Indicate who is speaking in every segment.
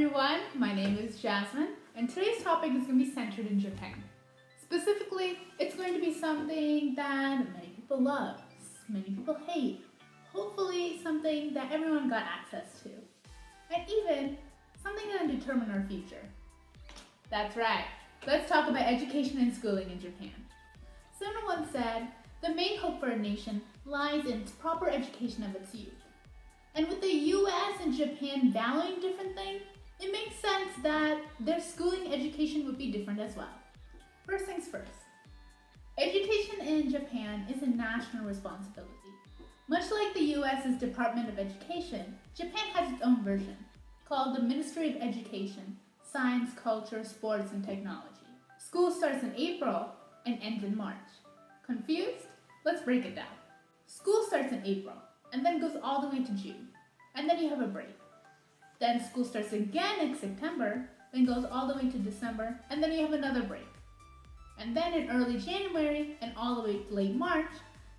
Speaker 1: everyone, my name is Jasmine, and today's topic is going to be centered in Japan. Specifically, it's going to be something that many people love, many people hate, hopefully something that everyone got access to, and even something that will determine our future. That's right, let's talk about education and schooling in Japan. Someone once said, the main hope for a nation lies in its proper education of its youth. And with the US and Japan valuing different things, it makes sense that their schooling education would be different as well. First things first, education in Japan is a national responsibility. Much like the US's Department of Education, Japan has its own version, called the Ministry of Education, Science, Culture, Sports, and Technology. School starts in April and ends in March. Confused? Let's break it down. School starts in April and then goes all the way to June, and then you have a break. Then school starts again in September, then goes all the way to December, and then you have another break. And then in early January and all the way to late March,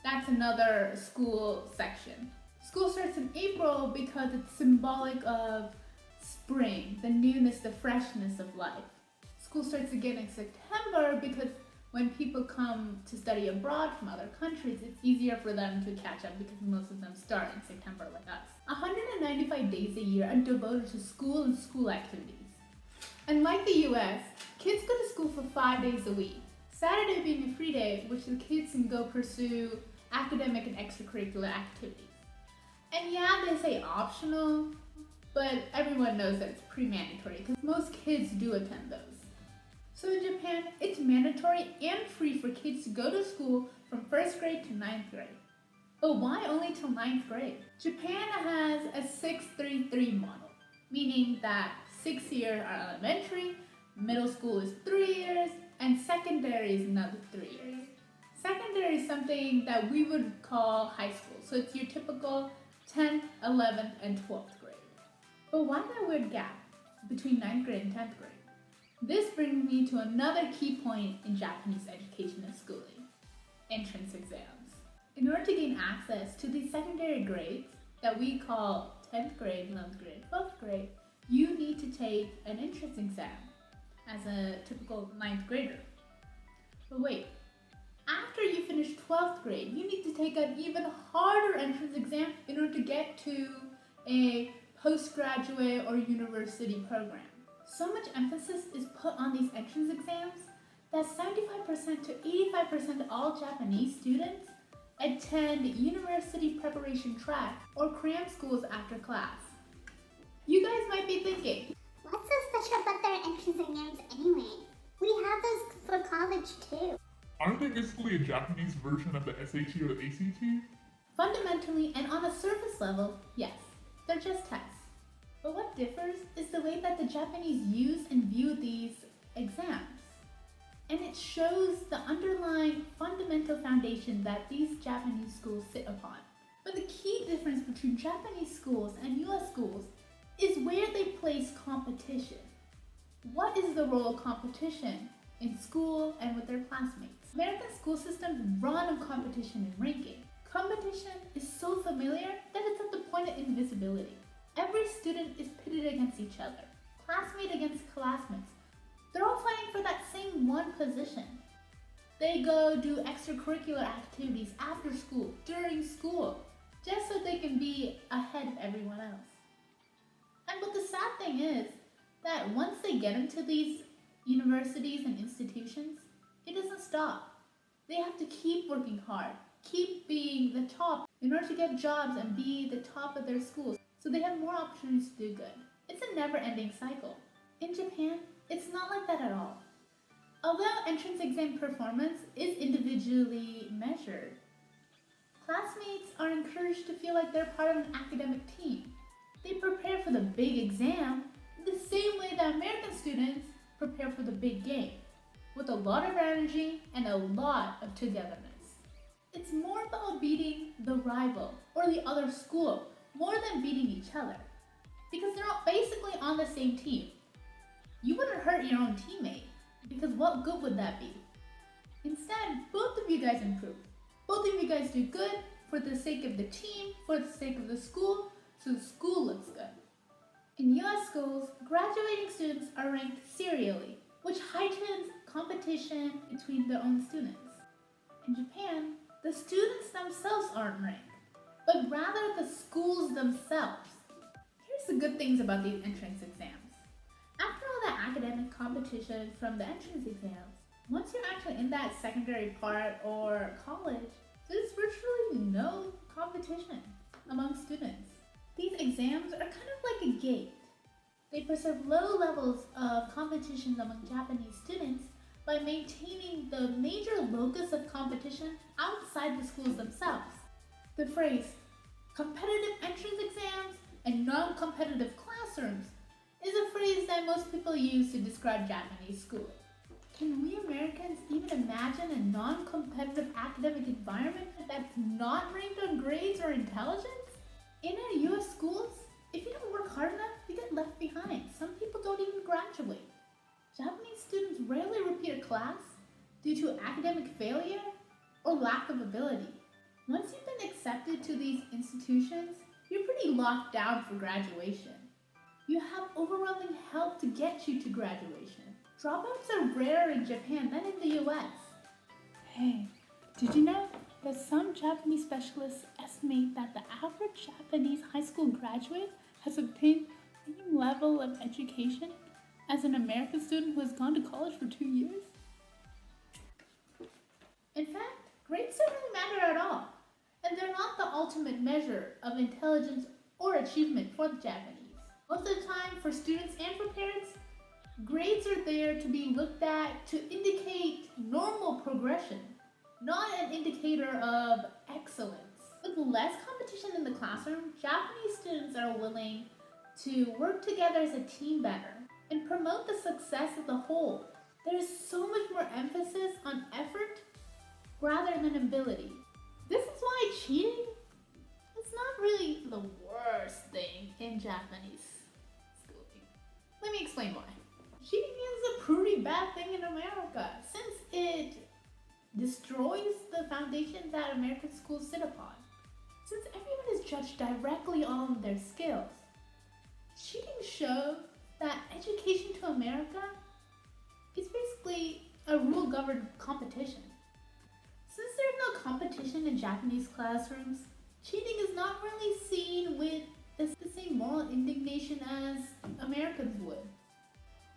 Speaker 1: that's another school section. School starts in April because it's symbolic of spring, the newness, the freshness of life. School starts again in September because when people come to study abroad from other countries, it's easier for them to catch up because most of them start in September like us. 195 days a year are devoted to school and school activities. And like the US, kids go to school for 5 days a week. Saturday being a free day, which the kids can go pursue academic and extracurricular activities. And yeah, they say optional, but everyone knows that it's pre-mandatory because most kids do attend those. So in Japan, it's mandatory and free for kids to go to school from 1st grade to 9th grade. But why only till 9th grade? Japan has a 6-3-3 model, meaning that 6 years are elementary, middle school is 3 years, and secondary is another 3 years. Secondary is something that we would call high school, so it's your typical 10th, 11th, and 12th grade. But why that weird gap between 9th grade and 10th grade? This brings me to another key point in Japanese education and schooling, entrance exams. In order to gain access to these secondary grades that we call 10th grade, 11th grade, 12th grade, you need to take an entrance exam as a typical 9th grader. But wait, after you finish 12th grade, you need to take an even harder entrance exam in order to get to a postgraduate or university program. So much emphasis is put on these entrance exams that 75% to 85% of all Japanese students attend university preparation track or cram schools after class. You guys might be thinking,
Speaker 2: what's so special about their entrance exams anyway? We have those for college too.
Speaker 3: Aren't they basically a Japanese version of the SAT or the ACT?
Speaker 1: Fundamentally and on a surface level, yes, they're just tests. But what differs is the way that the Japanese use and view these exams. And it shows the underlying fundamental foundation that these Japanese schools sit upon. But the key difference between Japanese schools and US schools is where they place competition. What is the role of competition in school and with their classmates? American school systems run on competition and ranking. Competition is so familiar that it's at the point of invisibility. Every student is pitted against each other, classmate against classmates. They're all fighting for that same one position. They go do extracurricular activities after school, during school, just so they can be ahead of everyone else. And but the sad thing is that once they get into these universities and institutions, it doesn't stop. They have to keep working hard, keep being the top in order to get jobs and be the top of their schools. So they have more opportunities to do good. It's a never-ending cycle. In Japan, it's not like that at all. Although entrance exam performance is individually measured, classmates are encouraged to feel like they're part of an academic team. They prepare for the big exam the same way that American students prepare for the big game, with a lot of energy and a lot of togetherness. It's more about beating the rival or the other school more than beating each other, because they're all basically on the same team. You wouldn't hurt your own teammate, because what good would that be? Instead, both of you guys improve. Both of you guys do good for the sake of the team, for the sake of the school, so the school looks good. In US schools, graduating students are ranked serially, which heightens competition between their own students. In Japan, the students themselves aren't ranked, but rather the schools themselves. Here's the good things about these entrance exams. After all the academic competition from the entrance exams, once you're actually in that secondary part or college, there's virtually no competition among students. These exams are kind of like a gate. They preserve low levels of competition among Japanese students by maintaining the major locus of competition outside the schools themselves. The phrase competitive entrance exams and non-competitive classrooms is a phrase that most people use to describe Japanese schooling. Can we Americans even imagine a non-competitive academic environment that's not ranked on grades or intelligence? In our US schools, if you don't work hard enough, you get left behind. Some people don't even graduate. Japanese students rarely repeat a class due to academic failure or lack of ability. Once you've been accepted to these institutions, you're pretty locked down for graduation. You have overwhelming help to get you to graduation. Dropouts are rarer in Japan than in the US. Hey, did you know that some Japanese specialists estimate that the average Japanese high school graduate has obtained the same level of education as an American student who has gone to college for 2 years? In fact, grades don't really matter at all, and they're not the ultimate measure of intelligence or achievement for the Japanese. Most of the time, for students and for parents, grades are there to be looked at to indicate normal progression, not an indicator of excellence. With less competition in the classroom, Japanese students are willing to work together as a team better and promote the success of the whole. There is so much more emphasis on effort rather than ability. This is why cheating is not really the worst thing in Japanese schooling. Let me explain why. Cheating is a pretty bad thing in America since it destroys the foundation that American schools sit upon. Since everyone is judged directly on their skills, cheating shows that education to America is basically a rule-governed competition. Since there's no competition in Japanese classrooms, cheating is not really seen with the same moral indignation as Americans would.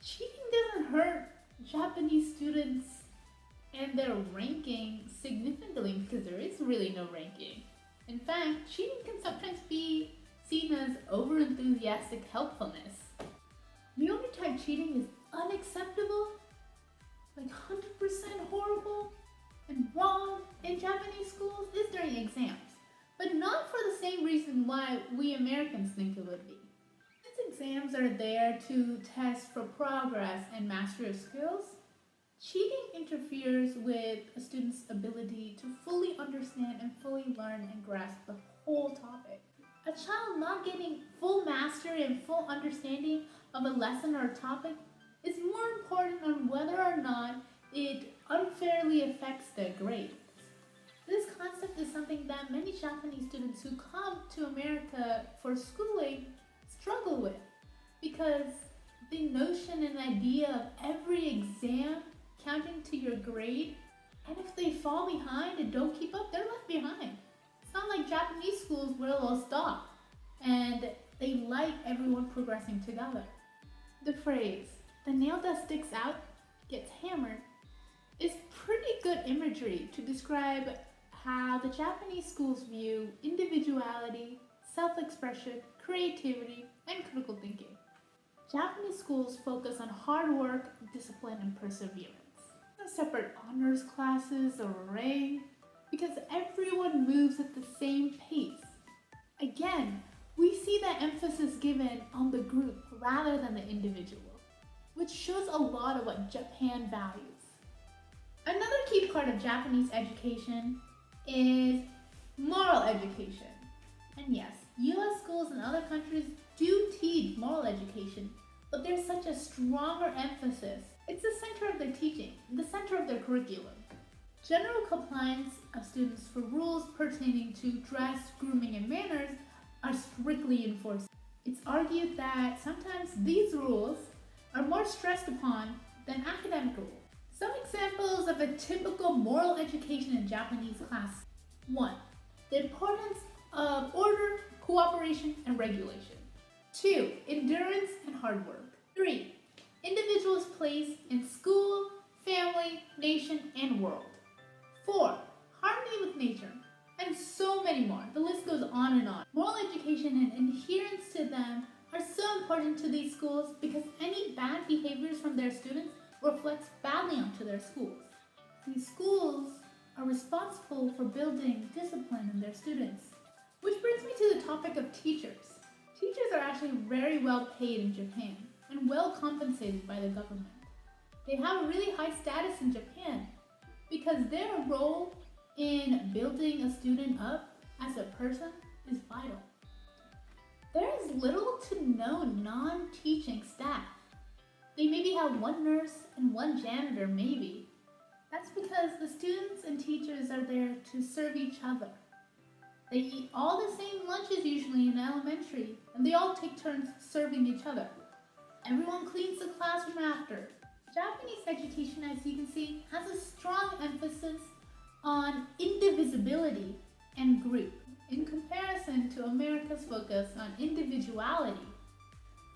Speaker 1: Cheating doesn't hurt Japanese students and their ranking significantly because there is really no ranking. In fact, cheating can sometimes be seen as overenthusiastic helpfulness. The only time cheating is unacceptable, like 100% horrible and wrong in Japanese schools is during exams, but not for the same reason why we Americans think it would be. Since exams are there to test for progress and mastery of skills, cheating interferes with a student's ability to fully understand and fully learn and grasp the whole topic. A child not getting full mastery and full understanding of a lesson or a topic is more important on whether or not it unfairly affects their grades. This concept is something that many Japanese students who come to America for schooling struggle with because the notion and idea of every exam counting to your grade, and if they fall behind and don't keep up, they're left behind. It's not like Japanese schools where they'll stop and they like everyone progressing together. The phrase, "the nail that sticks out gets hammered," is pretty good imagery to describe how the Japanese schools view individuality, self-expression, creativity, and critical thinking. Japanese schools focus on hard work, discipline, and perseverance. No separate honors classes or rank, because everyone moves at the same pace. Again, we see that emphasis given on the group rather than the individual, which shows a lot of what Japan values. Another key part of Japanese education is moral education. And yes, US schools and other countries do teach moral education, but there's such a stronger emphasis. It's the center of their teaching, the center of their curriculum. General compliance of students for rules pertaining to dress, grooming, and manners are strictly enforced. It's argued that sometimes these rules are more stressed upon than academic rules. Some examples of a typical moral education in Japanese class. 1. The importance of order, cooperation, and regulation. 2. Endurance and hard work. 3. Individuals' place in school, family, nation, and world. 4. Harmony with nature. And so many more. The list goes on and on. Moral education and adherence to them are so important to these schools because any bad behaviors from their students reflects badly onto their schools. These schools are responsible for building discipline in their students. Which brings me to the topic of teachers. Teachers are actually very well paid in Japan and well compensated by the government. They have a really high status in Japan because their role in building a student up as a person is vital. There is little to no non-teaching staff. They maybe have one nurse and one janitor, maybe. That's because the students and teachers are there to serve each other. They eat all the same lunches usually in elementary, and they all take turns serving each other. Everyone cleans the classroom after. Japanese education, as you can see, has a strong emphasis on indivisibility and group, in comparison to America's focus on individuality.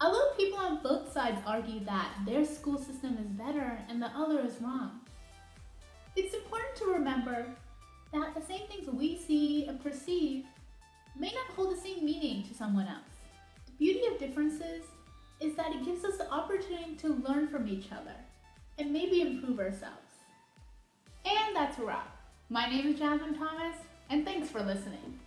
Speaker 1: Although people on both sides argue that their school system is better and the other is wrong, it's important to remember that the same things we see and perceive may not hold the same meaning to someone else. The beauty of differences is that it gives us the opportunity to learn from each other and maybe improve ourselves. And that's a wrap. My name is Jasmine Thomas, and thanks for listening.